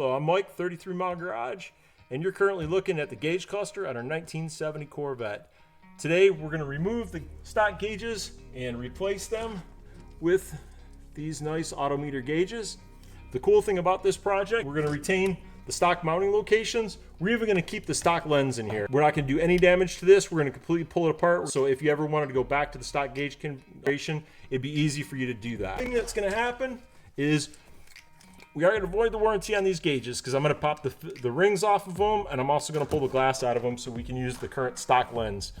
Hello, I'm Mike, 33 Mile Garage, and you're currently looking at the gauge cluster on our 1970 Corvette. Today we're going to remove the stock gauges and replace them with these nice Autometer gauges. The cool thing about this project, we're going to retain the stock mounting locations. We're even going to keep the stock lens in here. We're not going to do any damage to this. We're going to completely pull it apart. So if you ever wanted to go back to the stock gauge configuration, it'd be easy for you to do that. The thing that's going to happen is we are going to avoid the warranty on these gauges because I'm going to pop the rings off of them, and I'm also going to pull the glass out of them so we can use the current stock lens.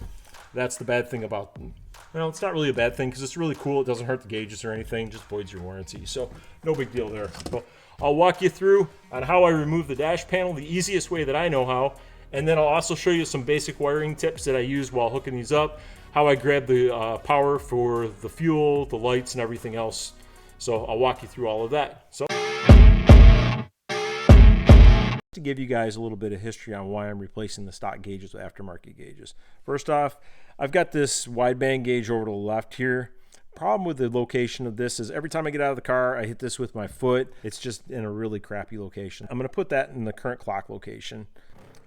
That's the bad thing about them. Well, it's not really a bad thing because it's really cool. It doesn't hurt the gauges or anything, just voids your warranty. So no big deal there. So I'll walk you through on how I remove the dash panel the easiest way that I know how, and then I'll also show you some basic wiring tips that I use while hooking these up, how I grab the power for the fuel, the lights, and everything else. So I'll walk you through all of that. So to give you guys a little bit of history on why I'm replacing the stock gauges with aftermarket gauges. First off, I've got this wideband gauge over to the left here. Problem with the location of this is every time I get out of the car, I hit this with my foot. It's just in a really crappy location. I'm going to put that in the current clock location.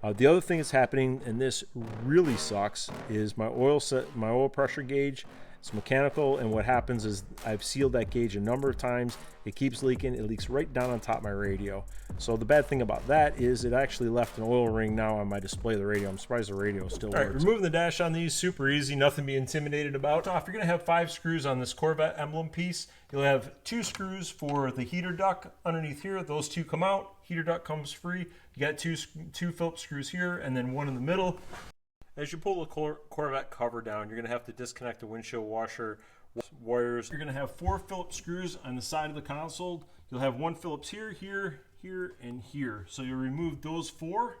The other thing that's happening, and this really sucks, is my oil pressure gauge. It's mechanical, and what happens is I've sealed that gauge a number of times. It keeps leaking. It leaks right down on top of my radio. So the bad thing about that is it actually left an oil ring now on my display of the radio. I'm surprised the radio still works. All right, removing the dash on these, super easy, nothing to be intimidated about. If you're gonna have 5 screws on this Corvette emblem piece, you'll have 2 screws for the heater duct underneath here. Those 2 come out. Heater duct comes free. You got 2 Phillips screws here and then 1 in the middle. As you pull the Corvette cover down, you're going to have to disconnect the windshield washer wires. You're going to have 4 Phillips screws on the side of the console. You'll have 1 Phillips here, here, here, and here. So you'll remove those 4.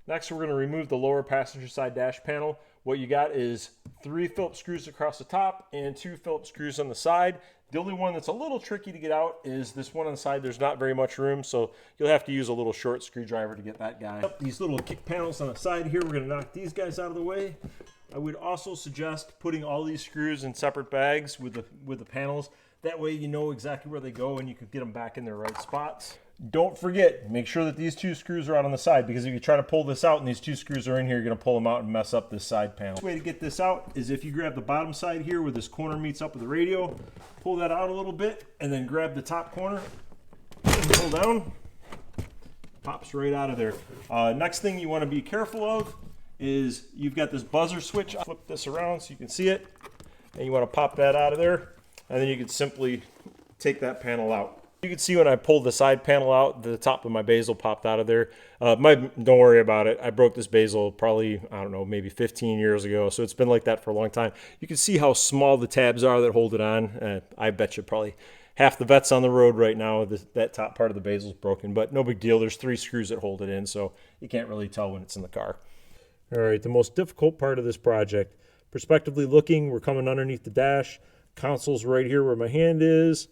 Next, we're going to remove the lower passenger side dash panel. What you got is 3 Phillips screws across the top and 2 Phillips screws on the side. The only one that's a little tricky to get out is this one on the side. There's not very much room, so you'll have to use a little short screwdriver to get that guy. These little kick panels on the side here, we're going to knock these guys out of the way. I would also suggest putting all these screws in separate bags with the panels. That way you know exactly where they go and you can get them back in their right spots. Don't forget, make sure that these 2 screws are out on the side, because if you try to pull this out and these 2 screws are in here, you're going to pull them out and mess up this side panel. The way to get this out is if you grab the bottom side here where this corner meets up with the radio, pull that out a little bit, and then grab the top corner and pull down. Pops right out of there. Next thing you want to be careful of is you've got this buzzer switch. Flip this around so you can see it, and you want to pop that out of there, and then you can simply take that panel out. You can see when I pulled the side panel out, the top of my bezel popped out of there. Don't worry about it. I broke this bezel probably, I don't know, maybe 15 years ago. So it's been like that for a long time. You can see how small the tabs are that hold it on. I bet you probably half the Vettes on the road right now, that top part of the bezel is broken. But no big deal. There's 3 screws that hold it in, so you can't really tell when it's in the car. All right, the most difficult part of this project. Prospectively looking, we're coming underneath the dash. Console's right here where my hand is.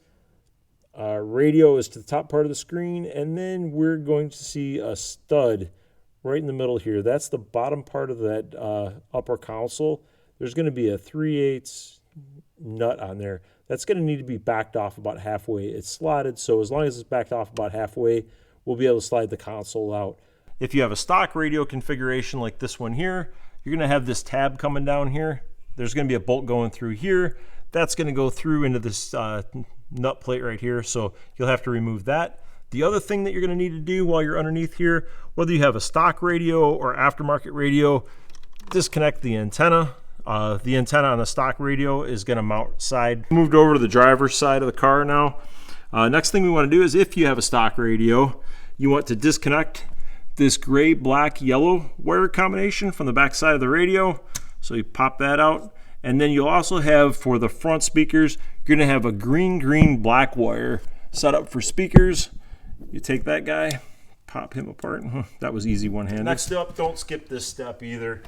Radio is to the top part of the screen, and then we're going to see a stud right in the middle here. That's the bottom part of that upper console. There's going to be a 3/8 nut on there. That's going to need to be backed off about halfway. It's slotted, so as long as it's backed off about halfway, we'll be able to slide the console out. If you have a stock radio configuration like this one here, you're going to have this tab coming down here. There's going to be a bolt going through here. That's going to go through into this nut plate right here, so you'll have to remove that. The other thing that you're going to need to do while you're underneath here, whether you have a stock radio or aftermarket radio, disconnect the antenna. The antenna on the stock radio is going to mount side. Moved over to the driver's side of the car now. Next thing we want to do is, if you have a stock radio, you want to disconnect this gray, black, yellow wire combination from the back side of the radio. So you pop that out. And then you'll also have, for the front speakers, you're going to have a green, black wire set up for speakers. You take that guy, pop him apart. That was easy one-handed. Next up, don't skip this step either.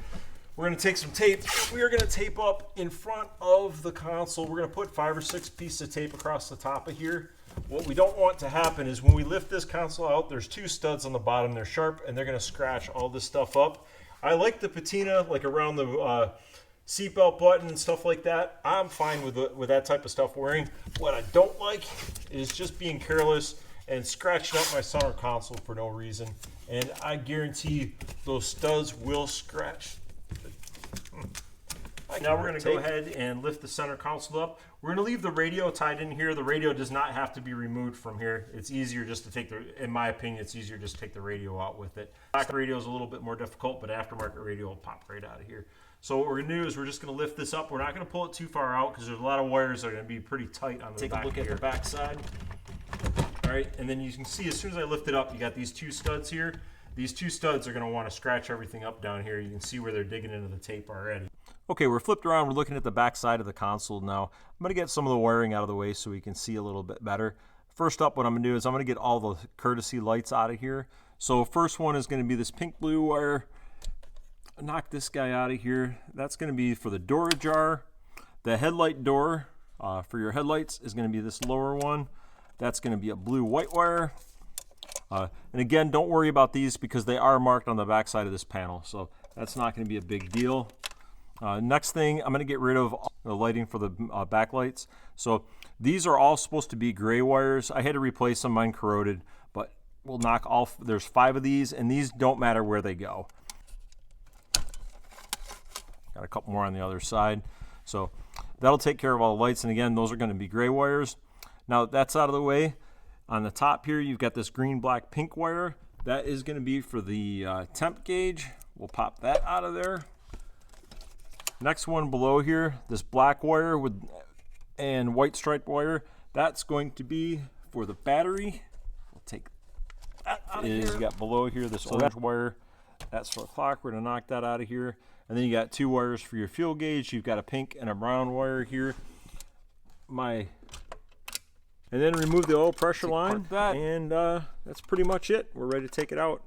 We're going to take some tape. We are going to tape up in front of the console. We're going to put 5 or 6 pieces of tape across the top of here. What we don't want to happen is when we lift this console out, there's 2 studs on the bottom. They're sharp, and they're going to scratch all this stuff up. I like the patina, like around the seatbelt button and stuff like that. I'm fine with that type of stuff wearing. What I don't like is just being careless and scratching up my center console for no reason. And I guarantee those studs will scratch. Now we're going to go ahead and lift the center console up. We're going to leave the radio tied in here. The radio does not have to be removed from here. It's easier just to take in my opinion, it's easier just to take the radio out with it. Stock radio is a little bit more difficult, but aftermarket radio will pop right out of here. So what we're going to do is we're just going to lift this up. We're not going to pull it too far out because there's a lot of wires that are going to be pretty tight on the back. Take a look at the back side. All right, and then you can see as soon as I lift it up, you got these two studs here. These two studs are going to want to scratch everything up down here. You can see where they're digging into the tape already. Okay, we're flipped around. We're looking at the back side of the console now. I'm going to get some of the wiring out of the way so we can see a little bit better. First up, what I'm going to do is I'm going to get all the courtesy lights out of here. So first one is going to be this pink blue wire. Knock this guy out of here. That's going to be for the door ajar. The headlight door for your headlights is going to be this lower one. That's going to be a blue white wire. And again, don't worry about these because they are marked on the back side of this panel. So that's not going to be a big deal. Next thing, I'm going to get rid of the lighting for the backlights. So these are all supposed to be gray wires. I had to replace them, mine corroded, but we'll knock all, there's 5 of these, and these don't matter where they go. Got a couple more on the other side. So that'll take care of all the lights, and again, those are going to be gray wires. Now that that's out of the way, on the top here, you've got this green, black, pink wire. That is going to be for the temp gauge. We'll pop that out of there. Next one below here, this black wire and white striped wire, that's going to be for the battery. We'll take that out of here. You got below here this orange wire, that's for the clock. We're going to knock that out of here. And then you got 2 wires for your fuel gauge. You've got a pink and a brown wire here. And then remove the oil pressure line, and that's pretty much it. We're ready to take it out.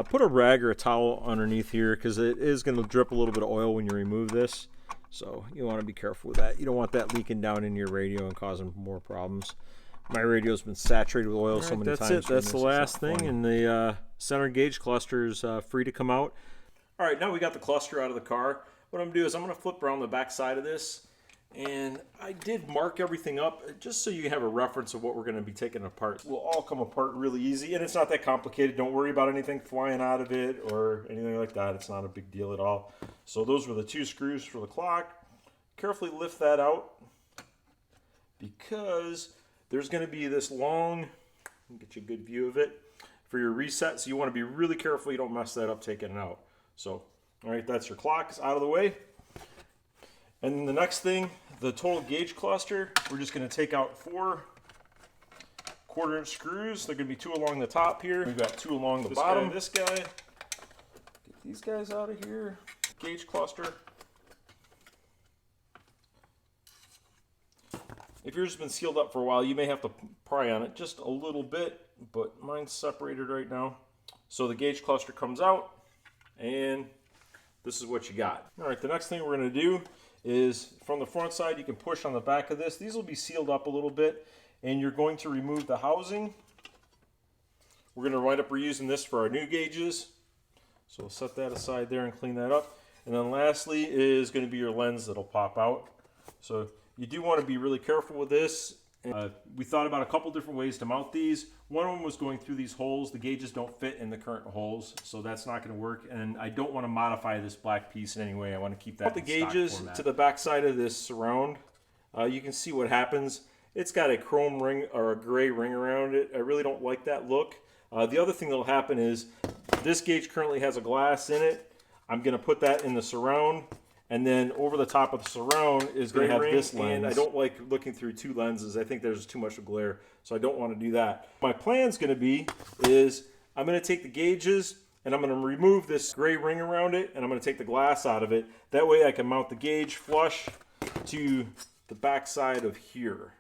Put a rag or a towel underneath here because it is going to drip a little bit of oil when you remove this. So you want to be careful with that. You don't want that leaking down in your radio and causing more problems. My radio's been saturated with oil so many times. That's it. That's the last thing, and the center gauge cluster is free to come out. All right, now we got the cluster out of the car. What I'm going to do is I'm going to flip around the back side of this. And I did mark everything up just so you have a reference of what we're going to be taking apart. It will all come apart really easy, and it's not that complicated. Don't worry about anything flying out of it or anything like that. It's not a big deal at all. So those were the 2 screws for the clock. Carefully lift that out because there's going to be this long, get you a good view of it, for your reset. So you want to be really careful you don't mess that up taking it out. So, all right, that's your clock. It's out of the way. And then the next thing, the total gauge cluster, we're just going to take out 4 1/4-inch screws. They're going to be 2 along the top here. We've got 2 along the bottom. This guy. Get these guys out of here. Gauge cluster. If yours has been sealed up for a while, you may have to pry on it just a little bit, but mine's separated right now. So the gauge cluster comes out, and this is what you got. All right, the next thing we're going to do is from the front side, you can push on the back of this. These will be sealed up a little bit, and you're going to remove the housing. We're going to wind up reusing this for our new gauges. So we'll set that aside there and clean that up. And then lastly is going to be your lens that'll pop out. So you do want to be really careful with this. We thought about a couple different ways to mount these. One of them was going through these holes. The gauges don't fit in the current holes, so that's not going to work. And I don't want to modify this black piece in any way. I want to keep that in stock format. Put the gauges to the back side of this surround. You can see what happens. It's got a chrome ring or a gray ring around it. I really don't like that look. The other thing that'll happen is this gauge currently has a glass in it. I'm going to put that in the surround. And then over the top of the surround is going to have this lens. And I don't like looking through 2 lenses. I think there's too much glare, so I don't want to do that. My plan's going to be is I'm going to take the gauges and I'm going to remove this gray ring around it, and I'm going to take the glass out of it. That way I can mount the gauge flush to the back side of here.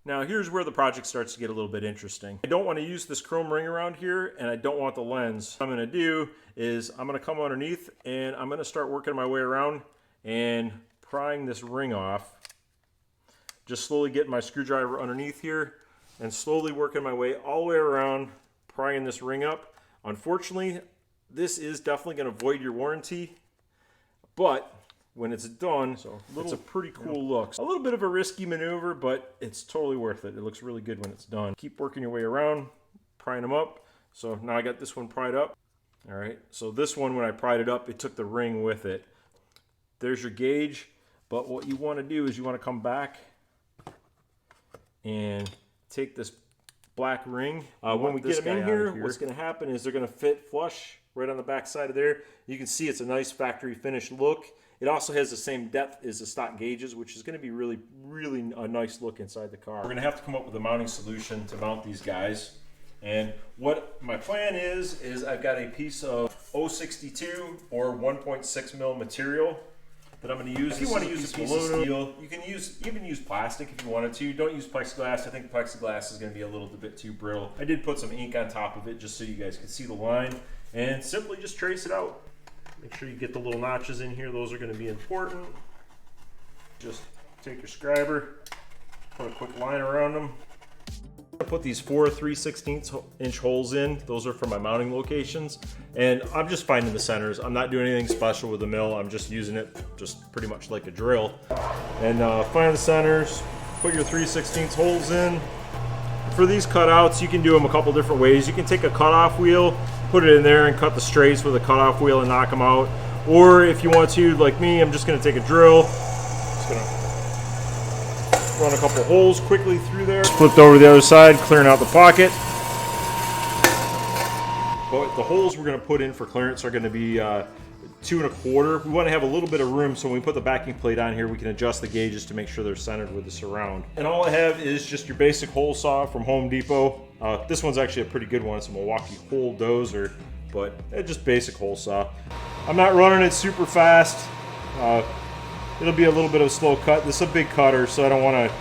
Now here's where the project starts to get a little bit interesting. I don't want to use this chrome ring around here, and I don't want the lens. What I'm going to do is I'm going to come underneath and I'm going to start working my way around and prying this ring off. Just slowly getting my screwdriver underneath here and slowly working my way all the way around, prying this ring up. Unfortunately, this is definitely going to void your warranty, but when it's done. So it's a pretty cool look. A little bit of a risky maneuver, but it's totally worth it. It looks really good when it's done. Keep working your way around, prying them up. So now I got this one pried up. All right, so this one, when I pried it up, it took the ring with it. There's your gauge, but what you want to do is you want to come back and take this black ring. When we get them in here, what's going to happen is they're going to fit flush right on the back side of there. You can see it's a nice factory finished look. It also has the same depth as the stock gauges, which is going to be really, really a nice look inside the car. We're going to have to come up with a mounting solution to mount these guys. And what my plan is I've got a piece of 062 or 1.6 mil material that I'm going to use. If you want to use a piece of steel, you can even use plastic if you wanted to. Don't use plexiglass. I think plexiglass is going to be a little bit too brittle. I did put some ink on top of it just so you guys can see the line, and simply just trace it out. Make sure you get the little notches in here. Those are going to be important. Just take your scriber, put a quick line around them. I put these 4 3/16 inch holes in. Those are for my mounting locations, and I'm just finding the centers. I'm not doing anything special with the mill. I'm just using it just pretty much like a drill. And find the centers, put your 3/16 holes in. For these cutouts, you can do them a couple different ways. You can take a cutoff wheel, put it in there and cut the straights with a cutoff wheel and knock them out. Or if you want to, like me, I'm just going to take a drill. Just going to run a couple holes quickly through there. Flipped over to the other side, clearing out the pocket. But the holes we're going to put in for clearance are going to be 2 1/4. We want to have a little bit of room, so when we put the backing plate on here, we can adjust the gauges to make sure they're centered with the surround. And all I have is just your basic hole saw from Home Depot. This one's actually a pretty good one. It's a Milwaukee hole dozer, but just basic hole saw. I'm not running it super fast. It'll be a little bit of a slow cut. This is a big cutter, so I don't want to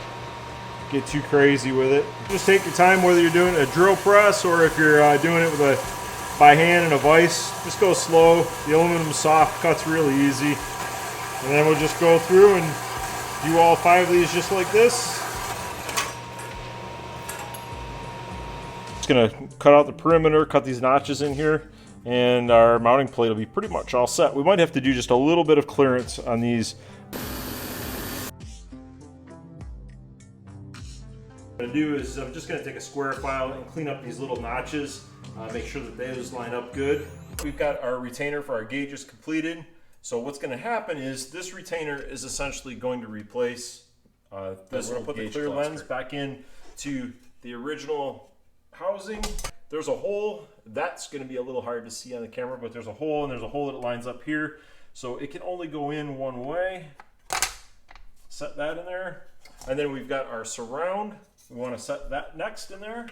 get too crazy with it. Just take your time, whether you're doing a drill press or if you're doing it with by hand and a vise. Just go slow. The aluminum soft cuts really easy. And then we'll just go through and do all 5 of these just like this. Just gonna cut out the perimeter, cut these notches in here, and our mounting plate will be pretty much all set. We might have to do just a little bit of clearance on these. What I'm going to do is I'm just going to take a square file and clean up these little notches, make sure that those line up good. We've got our retainer for our gauges completed. So what's going to happen is this retainer is essentially going to replace this. We're going to put the clear lens back in to the original housing. There's a hole. That's going to be a little hard to see on the camera, but there's a hole, and there's a hole that lines up here. So it can only go in one way. Set that in there. And then we've got our surround. We want to set that next in there. And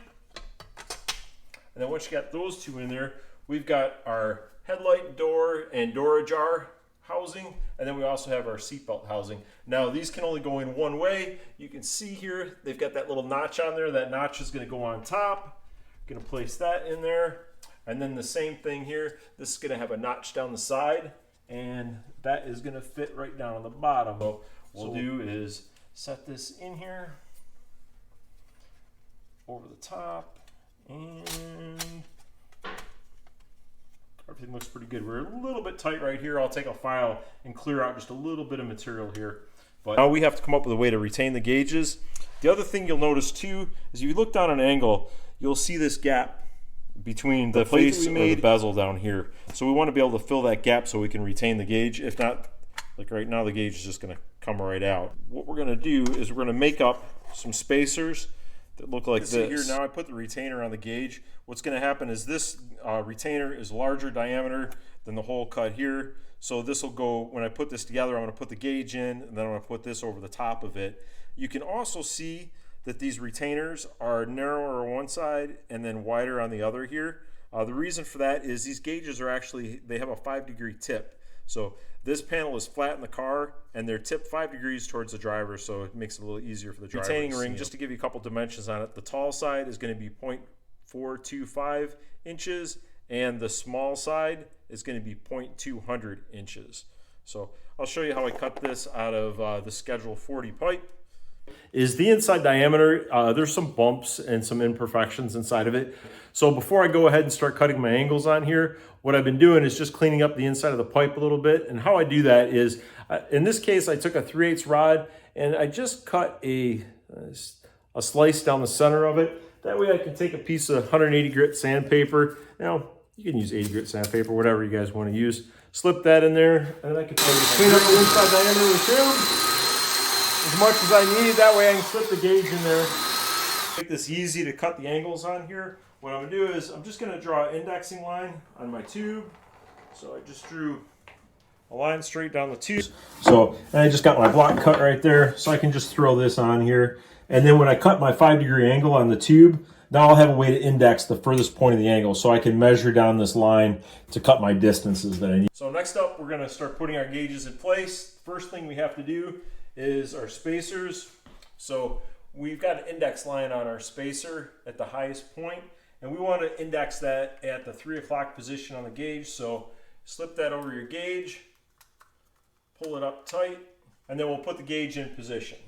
then once you got those two in there, we've got our headlight door and door ajar housing, and then we also have our seatbelt housing. Now these can only go in one way. You can see here they've got that little notch on there. That notch is going to go on top. Going to place that in there, and then the same thing here. This is going to have a notch down the side, and that is going to fit right down on the bottom. So what we'll do is set this in here over the top, and everything looks pretty good. We're a little bit tight right here. I'll take a file and clear out just a little bit of material here. But now we have to come up with a way to retain the gauges. The other thing you'll notice too is if you look down an angle, you'll see this gap between the face and the bezel down here. So we want to be able to fill that gap so we can retain the gauge. If not, like right now, the gauge is just going to come right out. What we're going to do is we're going to make up some spacers that look like this. Here now I put the retainer on the gauge. What's going to happen is this retainer is larger diameter than the hole cut here. So this will go, when I put this together, I'm going to put the gauge in, and then I'm going to put this over the top of it. You can also see that these retainers are narrower on one side and then wider on the other here. The reason for that is these gauges are actually, they have a 5-degree tip. So this panel is flat in the car, and they're tipped 5 degrees towards the driver, so it makes it a little easier for the driver. Retaining ring, just to give you a couple dimensions on it, the tall side is going to be 0.425 inches, and the small side is going to be 0.200 inches. So I'll show you how I cut this out of the Schedule 40 pipe. is the inside diameter. There's some bumps and some imperfections inside of it. So before I go ahead and start cutting my angles on here, what I've been doing is just cleaning up the inside of the pipe a little bit. And how I do that is, in this case, I took a 3/8 rod and I just cut a slice down the center of it. That way I can take a piece of 180 grit sandpaper. Now, you can use 80 grit sandpaper, whatever you guys want to use. Slip that in there, and I can clean up the inside diameter of the tube as much as I need. That way I can slip the gauge in there. Make this easy to cut the angles on here. What I'm going to do is I'm just going to draw an indexing line on my tube. So I just drew a line straight down the tube. So, and I just got my block cut right there, so I can just throw this on here. And then when I cut my 5-degree angle on the tube, now I'll have a way to index the furthest point of the angle, so I can measure down this line to cut my distances that I need. So next up, we're going to start putting our gauges in place. First thing we have to do is our spacers. So we've got an index line on our spacer at the highest point, and we want to index that at the 3 o'clock position on the gauge. So slip that over your gauge, pull it up tight, and then we'll put the gauge in position.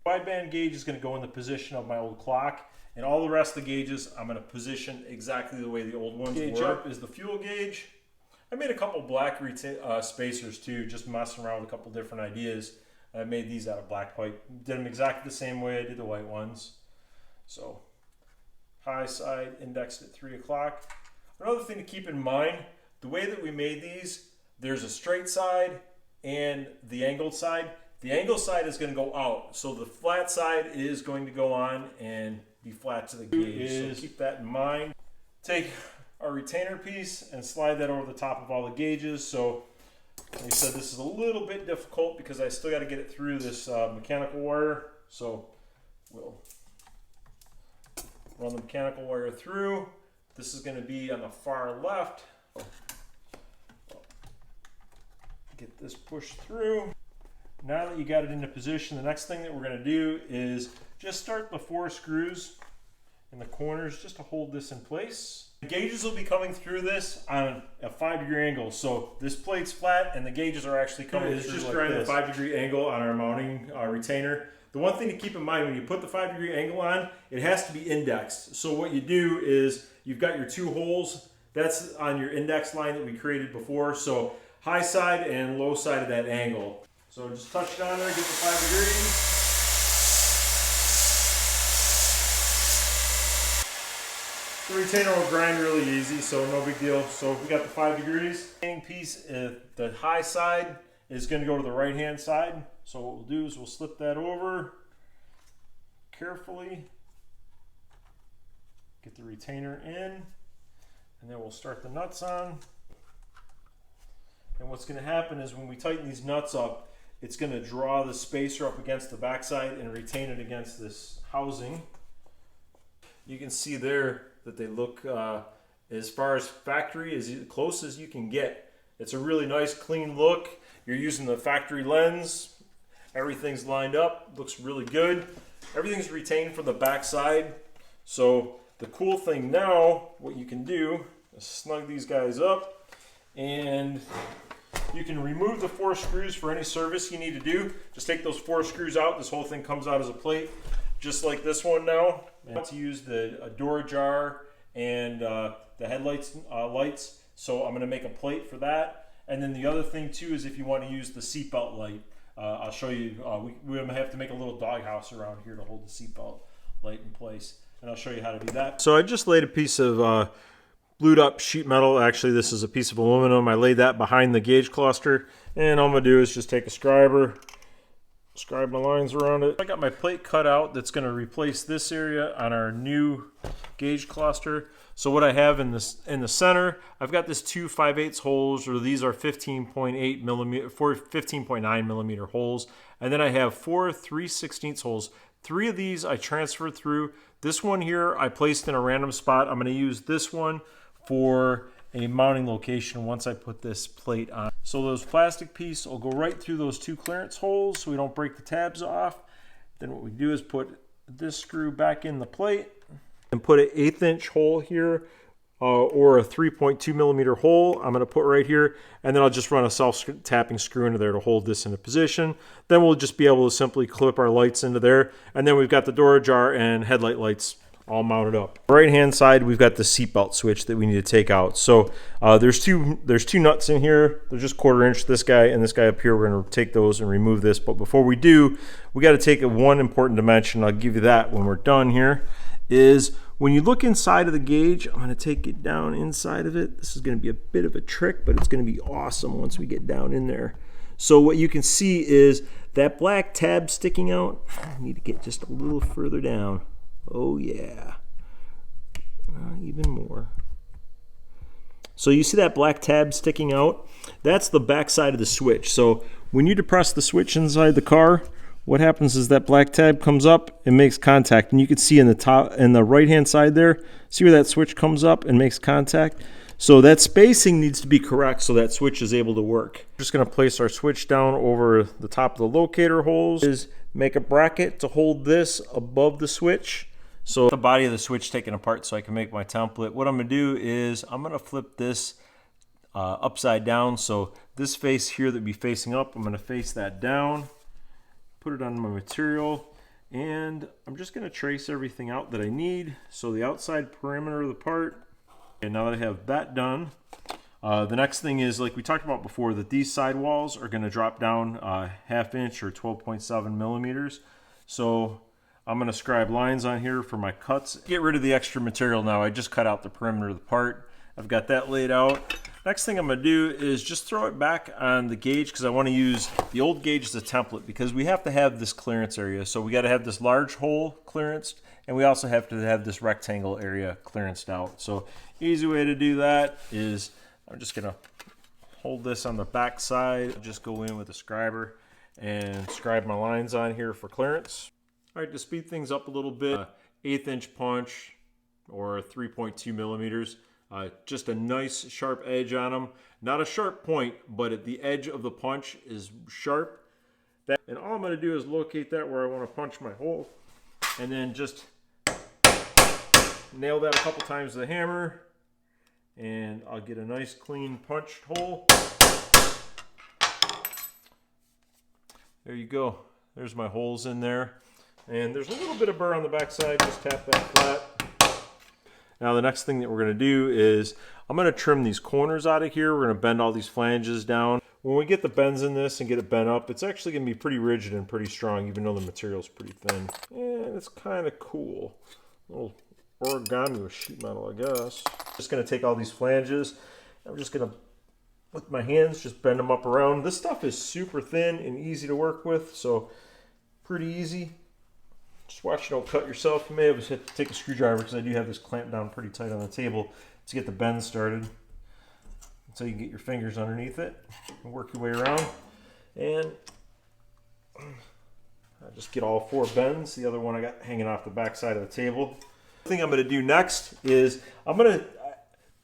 Wideband gauge is going to go in the position of my old clock, and all the rest of the gauges I'm going to position exactly the way the old ones were. Gauge up is the fuel gauge. I made a couple black spacers too, just messing around with a couple different ideas. I made these out of black pipe. Did them exactly the same way I did the white ones. So high side indexed at 3 o'clock. Another thing to keep in mind, the way that we made these, there's a straight side and the angled side. The angled side is going to go out, so the flat side is going to go on and be flat to the gauge. So keep that in mind. Take our retainer piece and slide that over the top of all the gauges. So like I said, this is a little bit difficult because I still got to get it through this mechanical wire. So we'll run the mechanical wire through. This is going to be on the far left. Get this pushed through. Now that you got it into position, the next thing that we're going to do is just start the 4 screws in the corners just to hold this in place. The gauges will be coming through this on a 5-degree angle. So this plate's flat and the gauges are actually coming through. It's just grinding a 5-degree angle on our mounting retainer. The one thing to keep in mind when you put the 5-degree angle on, it has to be indexed. So what you do is you've got your 2 holes. That's on your index line that we created before. So high side and low side of that angle. So just touch it on there, get the 5 degrees. The retainer will grind really easy, so no big deal. So we got the 5 degrees. The hanging piece, the high side is going to go to the right-hand side. So what we'll do is we'll slip that over carefully. Get the retainer in, and then we'll start the nuts on. And what's going to happen is when we tighten these nuts up, it's going to draw the spacer up against the backside and retain it against this housing. You can see there that they look as far as factory, as close as you can get. It's a really nice clean look. You're using the factory lens. Everything's lined up, looks really good. Everything's retained from the backside. So the cool thing now, what you can do is snug these guys up, and you can remove the 4 screws for any service you need to do. Just take those 4 screws out. This whole thing comes out as a plate, just like this one now. And to use the door jar and the headlights lights. So I'm going to make a plate for that. And then the other thing too is if you want to use the seatbelt light, I'll show you. We have to make a little doghouse around here to hold the seatbelt light in place, and I'll show you how to do that. So I just laid a piece of glued up sheet metal. Actually, this is a piece of aluminum. I laid that behind the gauge cluster, and all I'm gonna do is just take a scribe my lines around it. I got my plate cut out that's gonna replace this area on our new gauge cluster. So what I have in the center, I've got this 2 5/8 holes, or these are 15.8 millimeter, 15.9 millimeter holes, and then I have 4 3/16 holes. 3 of these I transferred through. This one here I placed in a random spot. I'm going to use this one for a mounting location once I put this plate on. So those plastic pieces will go right through those 2 clearance holes so we don't break the tabs off. Then what we do is put this screw back in the plate and put an 1/8 inch hole here or a 3.2 millimeter hole I'm going to put right here, and then I'll just run a self-tapping screw into there to hold this into position. Then we'll just be able to simply clip our lights into there, and then we've got the door ajar and headlight lights all mounted up. Right hand side, we've got the seatbelt switch that we need to take out. So there's two nuts in here. They're just 1/4 inch. This guy and this guy up here, we're going to take those and remove this. But before we do, we got to take one important dimension. I'll give you that when we're done here. Is when you look inside of the gauge, I'm going to take it down inside of it. This is going to be a bit of a trick, but it's going to be awesome once we get down in there. So what you can see is that black tab sticking out. I need to get just a little further down. Oh yeah, even more. So you see that black tab sticking out? That's the back side of the switch. So when you depress the switch inside the car, what happens is that black tab comes up and makes contact. And you can see in the top, in the right hand side there, see where that switch comes up and makes contact? So that spacing needs to be correct so that switch is able to work. We're just going to place our switch down over the top of the locator holes. Is make a bracket to hold this above the switch. So the body of the switch taken apart so I can make my template. What I'm going to do is I'm going to flip this upside down. So this face here that would be facing up, I'm going to face that down, put it on my material, and I'm just going to trace everything out that I need. So the outside perimeter of the part. And now that I have that done, the next thing is, like we talked about before, that these sidewalls are going to drop down 1/2 inch or 12.7 millimeters. So I'm going to scribe lines on here for my cuts. Get rid of the extra material now. I just cut out the perimeter of the part. I've got that laid out. Next thing I'm going to do is just throw it back on the gauge, because I want to use the old gauge as a template, because we have to have this clearance area. So we got to have this large hole clearanced, and we also have to have this rectangle area clearanced out. So easy way to do that is I'm just going to hold this on the back side, just go in with a scriber and scribe my lines on here for clearance. All right, to speed things up a little bit, 1/8 inch punch or 3.2 millimeters. Just a nice sharp edge on them. Not a sharp point, but at the edge of the punch is sharp. And all I'm going to do is locate that where I want to punch my hole, and then just nail that a couple times with a hammer, and I'll get a nice clean punched hole. There you go. There's my holes in there. And there's a little bit of burr on the back side. Just tap that flat. Now the next thing that we're going to do is I'm going to trim these corners out of here. We're going to bend all these flanges down. When we get the bends in this and get it bent up, it's actually going to be pretty rigid and pretty strong, even though the material's pretty thin. And it's kind of cool. A little origami with sheet metal, I guess. Just going to take all these flanges. I'm just going to, with my hands, just bend them up around. This stuff is super thin and easy to work with, so pretty easy. Just watch you don't cut yourself. You may have to take a screwdriver, because I do have this clamped down pretty tight on the table to get the bend started. So you can get your fingers underneath it and work your way around. And I just get all 4 bends. The other one I got hanging off the back side of the table. The thing I'm going to do next is I'm going to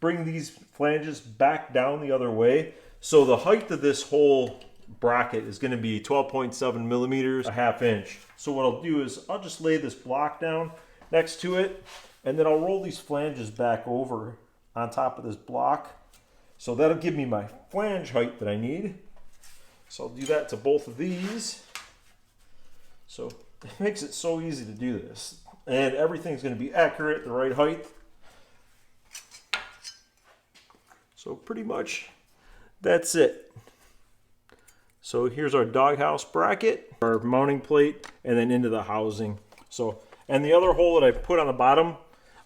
bring these flanges back down the other way. So the height of this whole bracket is going to be 12.7 millimeters, 1/2 inch. So what I'll do is I'll just lay this block down next to it, and then I'll roll these flanges back over on top of this block. So that'll give me my flange height that I need. So I'll do that to both of these. So it makes it so easy to do this. And everything's going to be accurate, the right height. So pretty much that's it. So here's our doghouse bracket, our mounting plate, and then into the housing. So, and the other hole that I put on the bottom,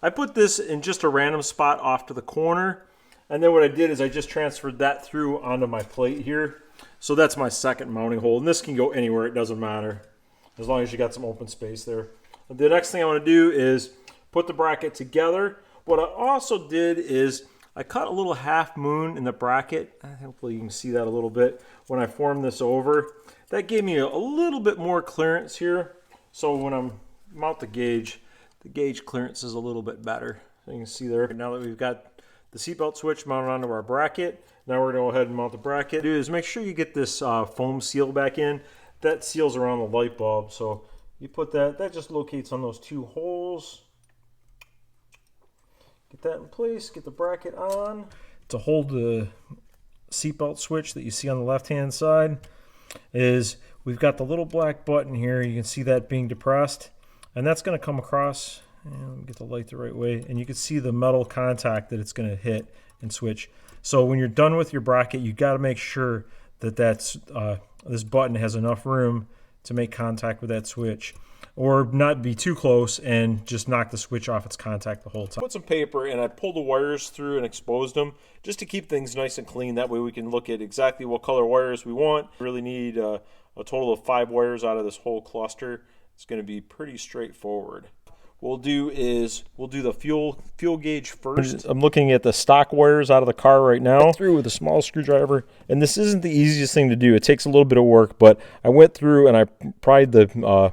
I put this in just a random spot off to the corner. And then what I did is I just transferred that through onto my plate here. So that's my second mounting hole. And this can go anywhere, it doesn't matter, as long as you got some open space there. The next thing I want to do is put the bracket together. What I also did is I cut a little half moon in the bracket. Hopefully you can see that a little bit when I formed this over. That gave me a little bit more clearance here. So when I mount the gauge clearance is a little bit better. So you can see there. Now that we've got the seatbelt switch mounted onto our bracket, now we're going to go ahead and mount the bracket. Do is make sure you get this foam seal back in. That seals around the light bulb. So you put that just locates on those 2 holes. Get that in place, get the bracket on. To hold the seatbelt switch that you see on the left-hand side is we've got the little black button here. You can see that being depressed, and that's going to come across, and get the light the right way, and you can see the metal contact that it's going to hit and switch. So when you're done with your bracket, you got to make sure that this button has enough room to make contact with that switch, or not be too close and just knock the switch off its contact the whole time. Put some paper and I pulled the wires through and exposed them just to keep things nice and clean. That way we can look at exactly what color wires we want. We really need a total of 5 wires out of this whole cluster. It's going to be pretty straightforward. What we'll do is we'll do the fuel gauge first. I'm looking at the stock wires out of the car right now through with a small screwdriver, and this isn't the easiest thing to do. It takes a little bit of work, but I went through and I pried the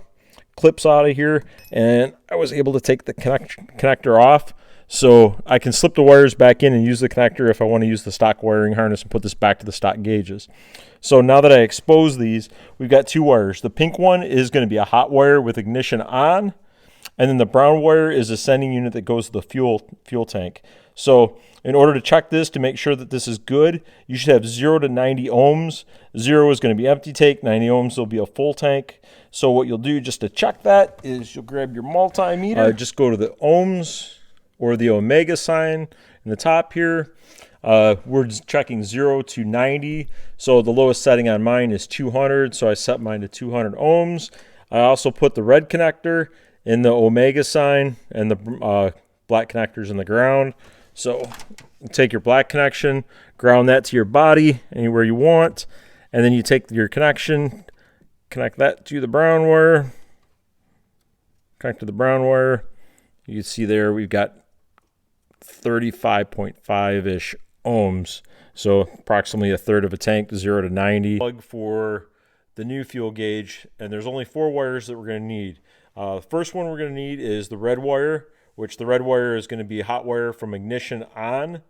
clips out of here, and I was able to take the connector off, so I can slip the wires back in and use the connector if I want to use the stock wiring harness and put this back to the stock gauges. So now that I expose these, we've got 2 wires. The pink one is going to be a hot wire with ignition on, and then the brown wire is a sending unit that goes to the fuel tank. So in order to check this to make sure that this is good, you should have 0 to 90 ohms. 0 is going to be empty tank, 90 ohms will be a full tank. So what you'll do just to check that is you'll grab your multimeter, just go to the ohms or the omega sign in the top here. We're just checking 0 to 90. So the lowest setting on mine is 200, so I set mine to 200 ohms. I also put the red connector in the omega sign and the black connectors in the ground. So take your black connection, ground that to your body anywhere you want, and then you take your connection, connect that to the brown wire, connect to the brown wire. You can see there we've got 35.5-ish ohms, so approximately a third of a tank, 0 to 90. Plug for the new fuel gauge, and there's only 4 wires that we're going to need. The first one we're going to need is the red wire, which the red wire is going to be hot wire from ignition on.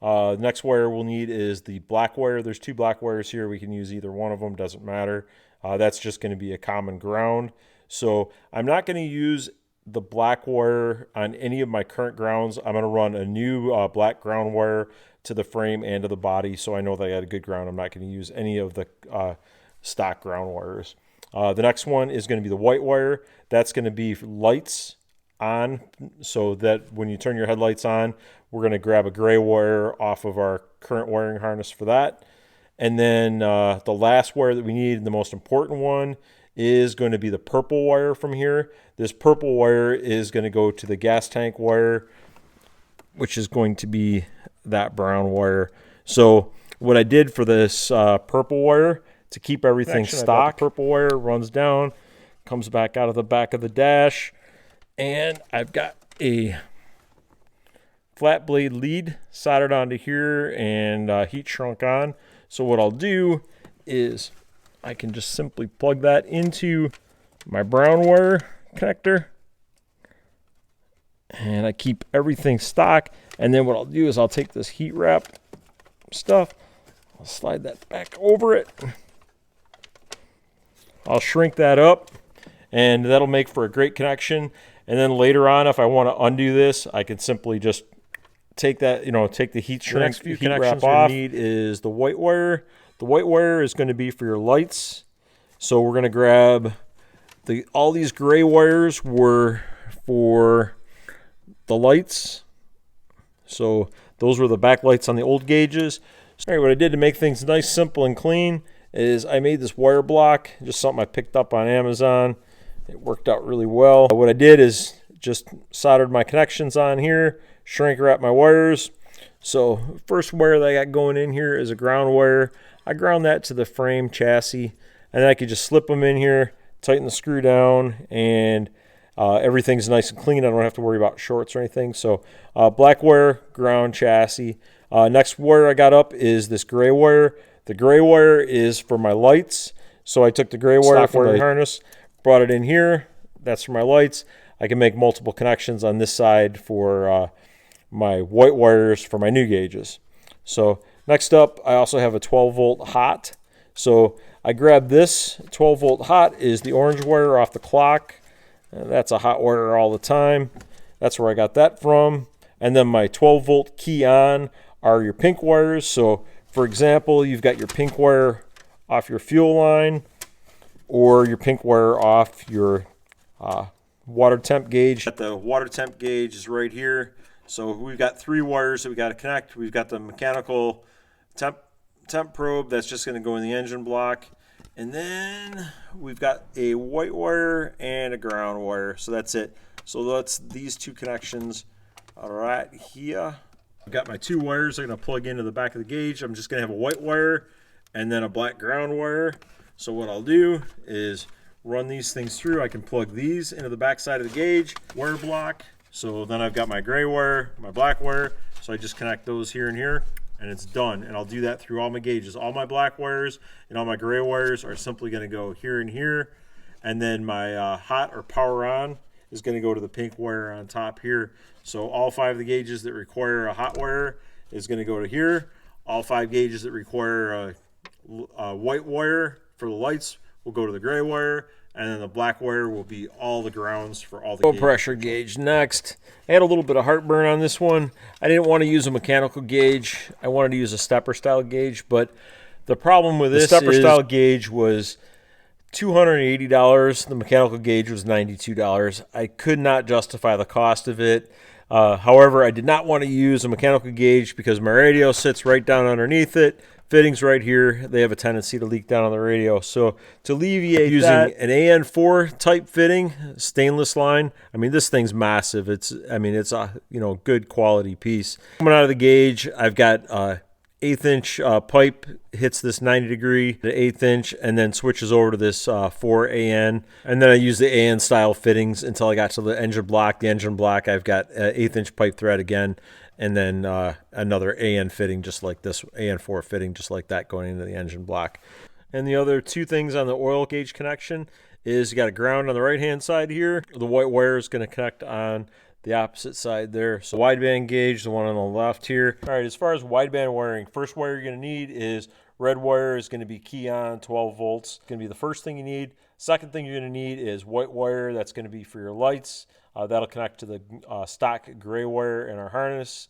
The next wire we'll need is the black wire. There's 2 black wires here. We can use either one of them, doesn't matter. That's just going to be a common ground. So I'm not going to use the black wire on any of my current grounds. I'm going to run a new black ground wire to the frame and to the body, so I know that I got a good ground. I'm not going to use any of the stock ground wires. The next one is going to be the white wire. That's going to be lights on, so that when you turn your headlights on, we're going to grab a gray wire off of our current wiring harness for that. And then the last wire that we need, the most important one, is going to be the purple wire from here. This purple wire is going to go to the gas tank wire, which is going to be that brown wire. So what I did for this purple wire, to keep everything stock, the purple wire runs down, comes back out of the back of the dash, and I've got a flat blade lead soldered onto here and heat shrunk on. So what I'll do is I can just simply plug that into my brown wire connector, and I keep everything stock. And then what I'll do is I'll take this heat wrap stuff, I'll slide that back over it, I'll shrink that up, and that'll make for a great connection. And then later on, if I want to undo this, I can simply just take that, take the heat shrink, next few heat wrap connections off. we Need is the white wire. The white wire is going to be for your lights. So we're going to grab all these gray wires were for the lights. So those were the backlights on the old gauges. All right, what I did to make things nice, simple, and clean is I made this wire block, just something I picked up on Amazon. It worked out really well. What I did is just soldered my connections on here, shrink wrap my wires. So first wire that I got going in here is a ground wire. I ground that to the frame chassis, and then I could just slip them in here, tighten the screw down, and everything's nice and clean. I don't have to worry about shorts or anything. So black wire, ground chassis. Next wire I got up is this gray wire. The gray wire is for my lights. So I took the gray wire from the harness, brought it in here. That's for my lights. I can make multiple connections on this side for my white wires for my new gauges. So next up, I also have a 12-volt hot. So I grabbed this 12-volt hot is the orange wire off the clock. That's a hot wire all the time. That's where I got that from. And then my 12 volt key on are your pink wires. So for example, you've got your pink wire off your fuel line, or your pink wire off your water temp gauge. The water temp gauge is right here. So we've got 3 wires that we got to connect. We've got the mechanical temp probe that's just going to go in the engine block. And then we've got a white wire and a ground wire. So that's it. So that's these 2 connections right here. I've got my 2 wires I'm going to plug into the back of the gauge. I'm just going to have a white wire and then a black ground wire. So what I'll do is run these things through. I can plug these into the back side of the gauge, wire block. So then I've got my gray wire, my black wire. So I just connect those here and here, and it's done. And I'll do that through all my gauges. All my black wires and all my gray wires are simply going to go here and here. And then my hot or power on is going to go to the pink wire on top here. So all 5 of the gauges that require a hot wire is going to go to here. All 5 gauges that require a white wire for the lights will go to the gray wire, and then the black wire will be all the grounds for all the low pressure gauge. Next, I had a little bit of heartburn on this one. I didn't want to use a mechanical gauge. I wanted to use a stepper style gauge, but the problem with this stepper style gauge was $280. The mechanical gauge was $92. I could not justify the cost of it. However, I did not want to use a mechanical gauge because my radio sits right down underneath it. Fittings right here, they have a tendency to leak down on the radio. So to alleviate using an AN4 type fitting, stainless line. I mean, this thing's massive. It's a good quality piece. Coming out of the gauge, I've got 1/8 inch pipe hits this 90 degree to 1/8 inch, and then switches over to this 4 AN. And then I use the AN style fittings until I got to the engine block. The engine block, I've got 1/8 inch pipe thread again, and then another AN fitting just like this, AN4 fitting just like that going into the engine block. And the other 2 things on the oil gauge connection is you got a ground on the right hand side here. The white wire is going to connect on the opposite side there. So wideband gauge, the one on the left here. All right, as far as wideband wiring, first wire you're going to need is red wire is going to be key on 12 volts. It's going to be the first thing you need. Second thing you're going to need is white wire. That's going to be for your lights. That'll connect to the stock gray wire in our harness.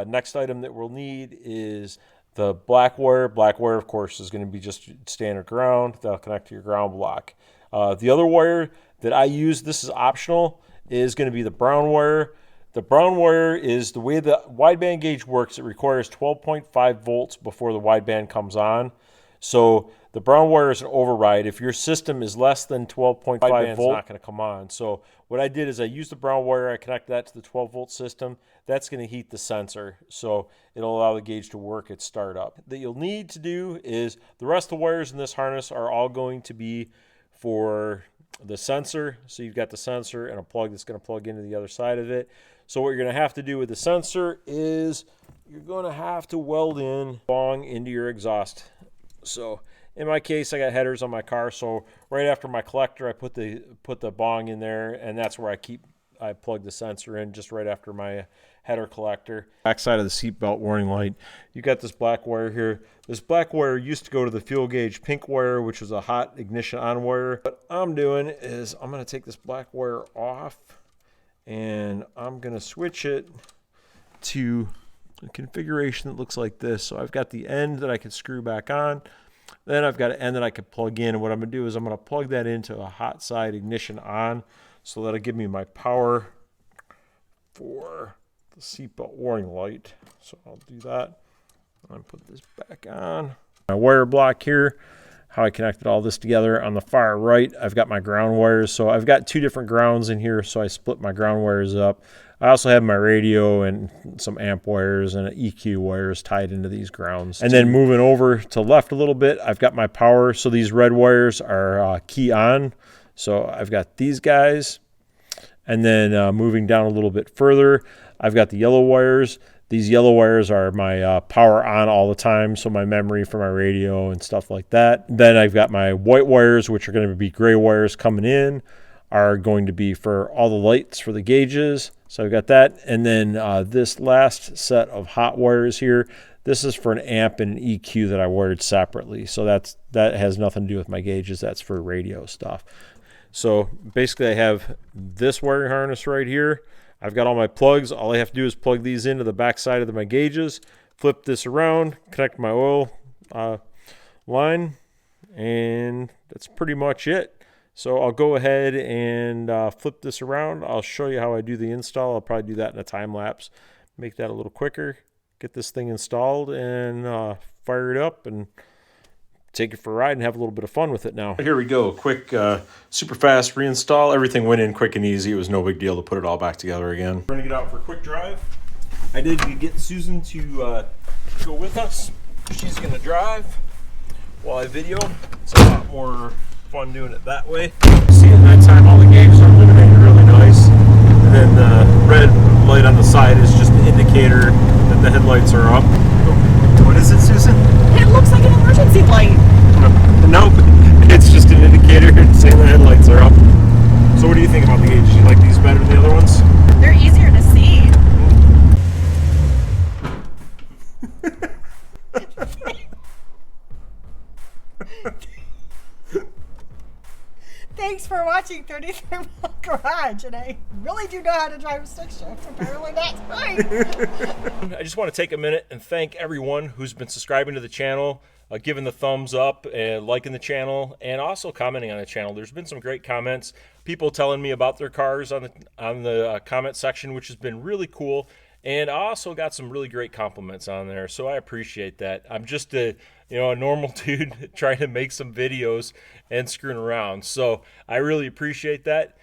Next item that we'll need is the black wire. Black wire, of course, is going to be just standard ground. That'll connect to your ground block. The other wire that I use, this is optional, is going to be the brown wire. The brown wire is the way the wideband gauge works. It requires 12.5 volts before the wideband comes on. So the brown wire is an override. If your system is less than 12.5 volts, it's not going to come on. So what I did is I used the brown wire. I connected that to the 12 volt system. That's going to heat the sensor. So it'll allow the gauge to work at startup. That you'll need to do is the rest of the wires in this harness are all going to be for the sensor. So you've got the sensor and a plug that's going to plug into the other side of it. So what you're going to have to do with the sensor is you're going to have to weld in bong into your exhaust. So in my case, I got headers on my car, so right after my collector, I put the bong in there, and that's where I plug the sensor in just right after my header collector. Backside of the seatbelt warning light, you got this black wire here. This black wire used to go to the fuel gauge pink wire, which was a hot ignition on wire. What I'm doing is I'm going to take this black wire off, and I'm going to switch it to a configuration that looks like this. So I've got the end that I can screw back on. Then I've got an end that I can plug in. And what I'm going to do is I'm going to plug that into a hot side ignition on. So that'll give me my power for the seatbelt warning light. So I'll do that. And put this back on. My wire block here, how I connected all this together. On the far right, I've got my ground wires. So I've got 2 different grounds in here. So I split my ground wires up. I also have my radio and some amp wires and EQ wires tied into these grounds. And then moving over to left a little bit, I've got my power. So these red wires are key on. So I've got these guys. And then moving down a little bit further, I've got the yellow wires. These yellow wires are my power on all the time, so my memory for my radio and stuff like that. Then I've got my white wires, which are going to be gray wires coming in, are going to be for all the lights for the gauges. So I've got that. And then this last set of hot wires here, this is for an amp and an EQ that I wired separately. So that has nothing to do with my gauges. That's for radio stuff. So basically I have this wiring harness right here. I've got all my plugs. All I have to do is plug these into the back side of my gauges, flip this around, connect my oil line, and that's pretty much it. So I'll go ahead and flip this around. I'll show you how I do the install. I'll probably do that in a time lapse, make that a little quicker, get this thing installed, and fire it up and take it for a ride and have a little bit of fun with it now. Here we go. Quick, super fast reinstall. Everything went in quick and easy. It was no big deal to put it all back together again. We're going to get out for a quick drive. I did get Susan to go with us. She's going to drive while I video. It's a lot more fun doing it that way. See, at that time, all the gauges are illuminated really nice. And then the red light on the side is just an indicator that the headlights are up. What is it, Susan? It looks like an emergency light. Nope, it's just an indicator saying the headlights are up. So what do you think about the gauges? You like these better than the other ones? They're easier to see. Thanks for watching 33 Mile Garage, and I really do know how to drive a stick shift. Apparently that's right. I just want to take a minute and thank everyone who's been subscribing to the channel, giving the thumbs up and liking the channel, and also commenting on the channel. There's been some great comments, people telling me about their cars on the comment section, which has been really cool. And I also got some really great compliments on there, so I appreciate that. I'm just a normal dude trying to make some videos and screwing around, so I really appreciate that.